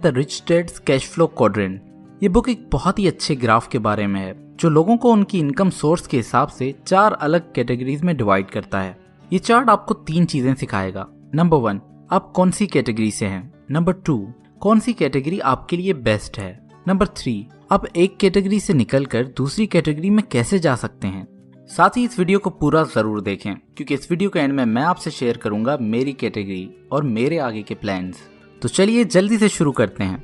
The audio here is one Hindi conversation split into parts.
The rich dad's cash flow quadrant. ये बुक एक बहुत ही अच्छे ग्राफ के बारे में है जो लोगों को उनकी इनकम सोर्स के हिसाब से 4 अलग कैटेगरीज में डिवाइड करता है। ये चार्ट आपको 3 चीजें सिखाएगा। नंबर 1, आप कौन सी कैटेगरी से हैं। नंबर 2, कौन सी कैटेगरी आपके लिए बेस्ट है। नंबर 3, आप एक कैटेगरी से निकलकर दूसरी कैटेगरी में कैसे जा सकते हैं। साथ ही इस वीडियो को पूरा जरूर देखें क्योंकि इस वीडियो के एंड में मैं आपसे शेयर करूंगा मेरी कैटेगरी और मेरे आगे के प्लान्स। तो चलिए जल्दी से शुरू करते हैं।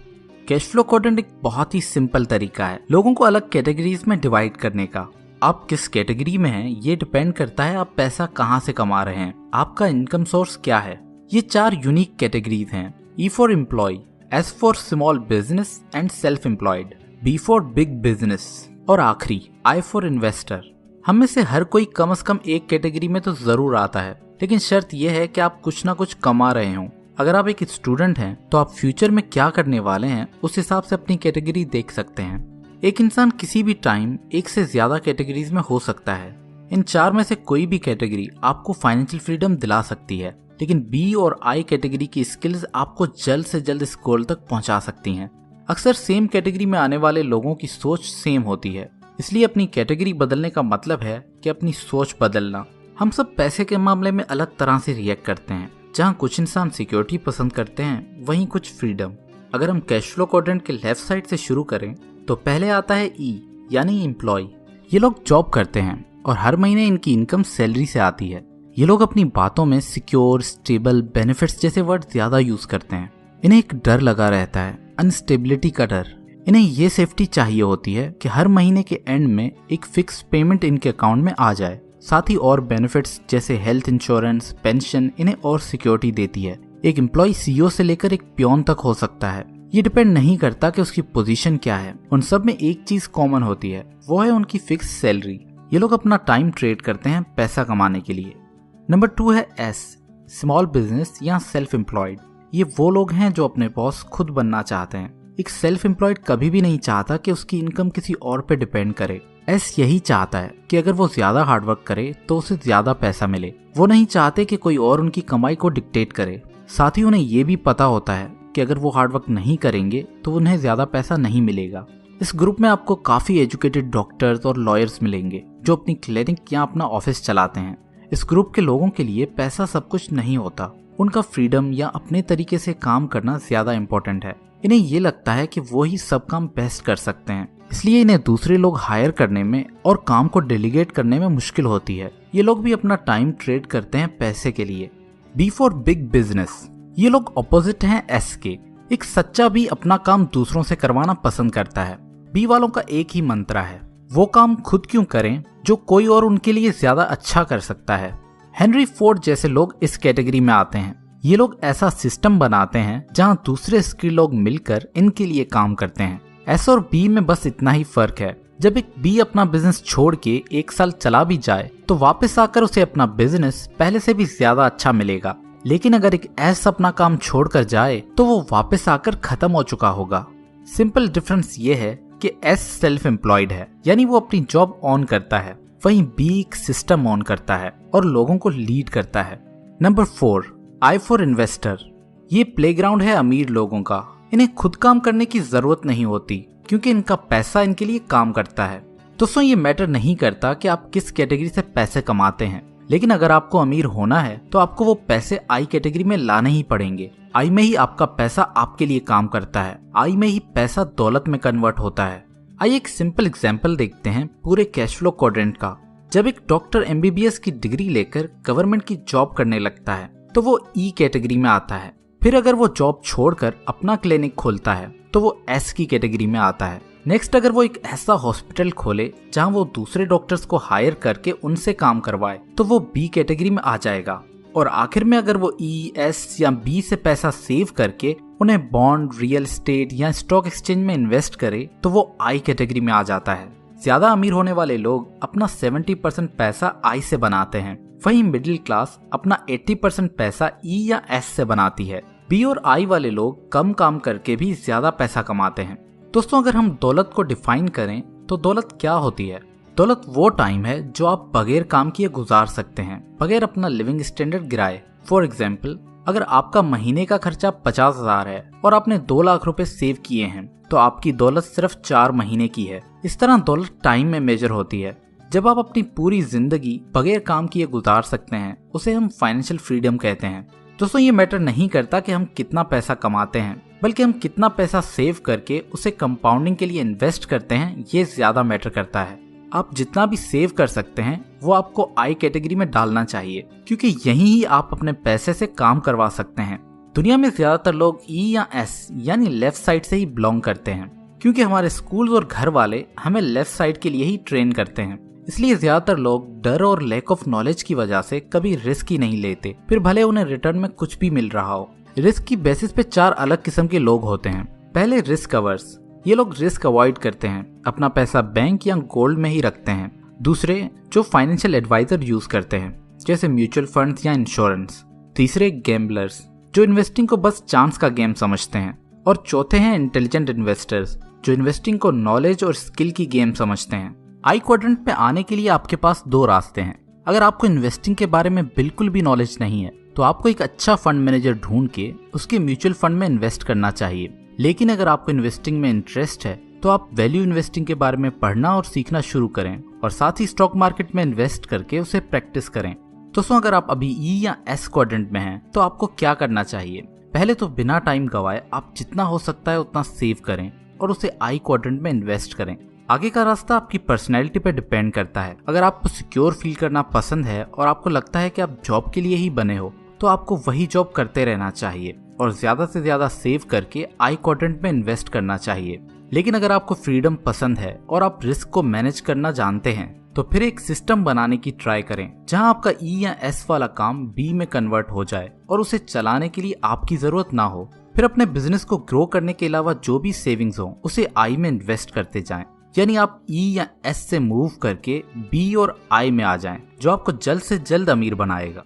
कैश फ्लो क्वाड्रेंट एक बहुत ही सिंपल तरीका है लोगों को अलग कैटेगरीज में डिवाइड करने का। आप किस कैटेगरी में हैं ये डिपेंड करता है आप पैसा कहां से कमा रहे हैं, आपका इनकम सोर्स क्या है। ये 4 यूनिक कैटेगरीज हैं। E for employ, S for small business and self employed, B for big business और आखिरी I फॉर इन्वेस्टर। हम में से हर कोई कम से कम एक कैटेगरी में तो जरूर आता है, लेकिन शर्त यह है कि आप कुछ ना कुछ कमा रहे हो। अगर आप एक स्टूडेंट हैं तो आप फ्यूचर में क्या करने वाले हैं उस हिसाब से अपनी कैटेगरी देख सकते हैं। एक इंसान किसी भी टाइम एक से ज्यादा कैटेगरीज में हो सकता है। इन 4 में से कोई भी कैटेगरी आपको फाइनेंशियल फ्रीडम दिला सकती है, लेकिन B और I कैटेगरी की स्किल्स आपको जल्द से जल्द इस गोल तक पहुंचा सकती हैं। अक्सर सेम कैटेगरी में आने वाले लोगों की सोच सेम होती है, इसलिए अपनी कैटेगरी बदलने का मतलब है कि अपनी सोच बदलना। हम सब पैसे के मामले में अलग तरह से रिएक्ट करते हैं। जहां कुछ इंसान सिक्योरिटी पसंद करते हैं वहीं कुछ फ्रीडम। अगर हम कैश फ्लो क्वाड्रेंट के लेफ्ट साइड से शुरू करें तो पहले आता है E यानी एम्प्लॉय। ये लोग जॉब करते हैं और हर महीने इनकी इनकम सैलरी से आती है। ये लोग अपनी बातों में सिक्योर, स्टेबल, बेनिफिट्स जैसे वर्ड ज्यादा यूज करते हैं। इन्हें एक डर लगा रहता है, अनस्टेबिलिटी का डर। इन्हें ये सेफ्टी चाहिए होती है कि हर महीने के एंड में एक फिक्स पेमेंट इनके अकाउंट में आ जाए। साथ ही और बेनिफिट्स जैसे हेल्थ इंश्योरेंस, पेंशन इन्हें और सिक्योरिटी देती है। एक एम्प्लॉय CEO से लेकर एक पियोन तक हो सकता है। ये डिपेंड नहीं करता कि उसकी पोजीशन क्या है। उन सब में एक चीज कॉमन होती है, वो है उनकी फिक्स सैलरी। ये लोग अपना टाइम ट्रेड करते हैं पैसा कमाने के लिए। नंबर 2 है S, स्मॉल बिजनेस या सेल्फ एम्प्लॉयड। ये वो लोग हैं जो अपने बॉस खुद बनना चाहते हैं। एक सेल्फ एम्प्लॉयड कभी भी नहीं चाहता कि उसकी इनकम किसी और पे डिपेंड करे। S यही चाहता है कि अगर वो ज्यादा हार्डवर्क करे तो उसे ज्यादा पैसा मिले। वो नहीं चाहते कि कोई और उनकी कमाई को डिक्टेट करे। साथ ही उन्हें ये भी पता होता है कि अगर वो हार्डवर्क नहीं करेंगे तो उन्हें ज्यादा पैसा नहीं मिलेगा। इस ग्रुप में आपको काफी एजुकेटेड डॉक्टर्स और लॉयर्स मिलेंगे जो अपनी क्लिनिक या अपना ऑफिस चलाते हैं। इस ग्रुप के लोगों के लिए पैसा सब कुछ नहीं होता। उनका फ्रीडम या अपने तरीके से काम करना ज्यादा इंपॉर्टेंट है। इन्हें ये लगता है कि वो ही सब काम बेस्ट कर सकते हैं, इसलिए इन्हें दूसरे लोग हायर करने में और काम को डेलीगेट करने में मुश्किल होती है। ये लोग भी अपना टाइम ट्रेड करते हैं पैसे के लिए। B for big business. ये लोग ऑपोजिट हैं S के। एक सच्चा B अपना काम दूसरों से करवाना पसंद करता है। B वालों का एक ही मंत्र है, वो काम खुद क्यों करें जो कोई और उनके लिए ज्यादा अच्छा कर सकता है। हेनरी फोर्ड जैसे लोग इस कैटेगरी में आते हैं। ये लोग ऐसा सिस्टम बनाते हैं जहां दूसरे स्किल लोग मिलकर इनके लिए काम करते हैं। S और B में बस इतना ही फर्क है। जब एक B अपना बिजनेस छोड़ के 1 साल चला भी जाए तो वापस आकर उसे अपना बिजनेस पहले से भी ज्यादा अच्छा मिलेगा, लेकिन अगर एक S अपना काम छोड़कर जाए तो वो वापस आकर खत्म हो चुका होगा। सिंपल डिफरेंस ये है कि S सेल्फ एम्प्लॉयड है यानी वो अपनी जॉब ऑन करता है, वहीं B एक सिस्टम ऑन करता है और लोगों को लीड करता है। Number 4, I for investor. ये प्लेग्राउंड है अमीर लोगों का। इन्हें खुद काम करने की जरूरत नहीं होती क्योंकि इनका पैसा इनके लिए काम करता है। दोस्तों ये मैटर नहीं करता कि आप किस कैटेगरी से पैसे कमाते हैं, लेकिन अगर आपको अमीर होना है तो आपको वो पैसे I कैटेगरी में लाने ही पड़ेंगे। I में ही आपका पैसा आपके लिए काम करता है। I में ही पैसा दौलत में कन्वर्ट होता है। आइए एक सिंपल एग्जांपल देखते हैं पूरे कैश फ्लो क्वाड्रेंट का। जब एक डॉक्टर MBBS की डिग्री लेकर गवर्नमेंट की जॉब करने लगता है तो वो E कैटेगरी में आता है। फिर अगर वो जॉब छोड़कर अपना क्लिनिक खोलता है तो वो S की कैटेगरी में आता है। नेक्स्ट अगर वो एक ऐसा हॉस्पिटल खोले जहां वो दूसरे डॉक्टर्स को हायर करके उनसे काम करवाए तो वो B कैटेगरी में आ जाएगा। और आखिर में अगर वो E, S या B से पैसा सेव करके उन्हें बॉन्ड, रियल एस्टेट या स्टॉक एक्सचेंज में इन्वेस्ट करे तो वो I कैटेगरी में आ जाता है। ज्यादा अमीर होने वाले लोग अपना 70% पैसा I से बनाते हैं, वहीं मिडिल क्लास अपना 80% पैसा E या S से बनाती है। B और I वाले लोग कम काम करके भी ज्यादा पैसा कमाते हैं। दोस्तों अगर हम दौलत को डिफाइन करें तो दौलत क्या होती है? दौलत वो टाइम है जो आप बगैर काम किए गुजार सकते हैं, बगैर अपना लिविंग स्टैंडर्ड गिराए। फॉर एग्जाम्पल अगर आपका महीने का खर्चा 50,000 है और आपने 2 लाख रुपए सेव किए हैं तो आपकी दौलत सिर्फ 4 महीने की है। इस तरह दौलत टाइम में मेजर होती है। जब आप अपनी पूरी जिंदगी बगैर काम किए गुजार सकते हैं उसे हम फाइनेंशियल फ्रीडम कहते हैं। दोस्तों, ये मैटर नहीं करता कि हम कितना पैसा कमाते हैं, बल्कि हम कितना पैसा सेव करके उसे कंपाउंडिंग के लिए इन्वेस्ट करते हैं, ये ज्यादा मैटर करता है। आप जितना भी सेव कर सकते हैं वो आपको आई कैटेगरी में डालना चाहिए, क्योंकि यहीं ही आप अपने पैसे से काम करवा सकते हैं। दुनिया में ज्यादातर लोग ई या एस यानी लेफ्ट साइड से ही बिलोंग करते हैं, क्योंकि हमारे स्कूल और घर वाले हमें लेफ्ट साइड के लिए ही ट्रेन करते हैं। इसलिए ज्यादातर लोग डर और लैक ऑफ नॉलेज की वजह से कभी रिस्क ही नहीं लेते, फिर भले उन्हें रिटर्न में कुछ भी मिल रहा हो। रिस्क की बेसिस पे 4 अलग किस्म के लोग होते हैं। पहले रिस्क अवर्स, ये लोग रिस्क अवॉइड करते हैं, अपना पैसा बैंक या गोल्ड में ही रखते हैं। दूसरे, जो फाइनेंशियल एडवाइजर यूज करते हैं, जैसे म्यूचुअल फंड्स या इंश्योरेंस। तीसरे, गैम्बलर्स, जो इन्वेस्टिंग को बस चांस का गेम समझते हैं। और चौथे हैं इंटेलिजेंट इन्वेस्टर्स, जो इन्वेस्टिंग को नॉलेज और स्किल की गेम समझते हैं। आई क्वाड्रेंट पे आने के लिए आपके पास 2 रास्ते हैं। अगर आपको इन्वेस्टिंग के बारे में बिल्कुल भी नॉलेज नहीं है तो आपको एक अच्छा फंड मैनेजर ढूंढ के उसके म्यूचुअल फंड में इन्वेस्ट करना चाहिए। लेकिन अगर आपको इन्वेस्टिंग में इंटरेस्ट है तो आप वैल्यू इन्वेस्टिंग के बारे में पढ़ना और सीखना शुरू करें और साथ ही स्टॉक मार्केट में इन्वेस्ट करके उसे प्रैक्टिस करें। दोस्तों, अगर आप अभी ई या एस क्वाड्रेंट में हैं तो आपको क्या करना चाहिए? पहले तो बिना टाइम गवाए आप जितना हो सकता है उतना सेव करें और उसे आई क्वाड्रेंट में इन्वेस्ट करें। आगे का रास्ता आपकी पर्सनैलिटी पे डिपेंड करता है। अगर आपको सिक्योर फील करना पसंद है और आपको लगता है कि आप जॉब के लिए ही बने हो तो आपको वही जॉब करते रहना चाहिए और ज्यादा से ज्यादा सेव करके आई क्वाड्रेंट में इन्वेस्ट करना चाहिए। लेकिन अगर आपको फ्रीडम पसंद है और आप रिस्क को मैनेज करना जानते हैं तो फिर एक सिस्टम बनाने की ट्राई करें जहां आपका ई या एस वाला काम बी में कन्वर्ट हो जाए और उसे चलाने के लिए आपकी जरूरत ना हो। फिर अपने बिजनेस को ग्रो करने के अलावा जो भी सेविंग्स हो उसे आई में इन्वेस्ट करते जाएं। यानी आप ई या एस से मूव करके बी और आई में आ जाएं, जो आपको जल्द से जल्द अमीर बनाएगा।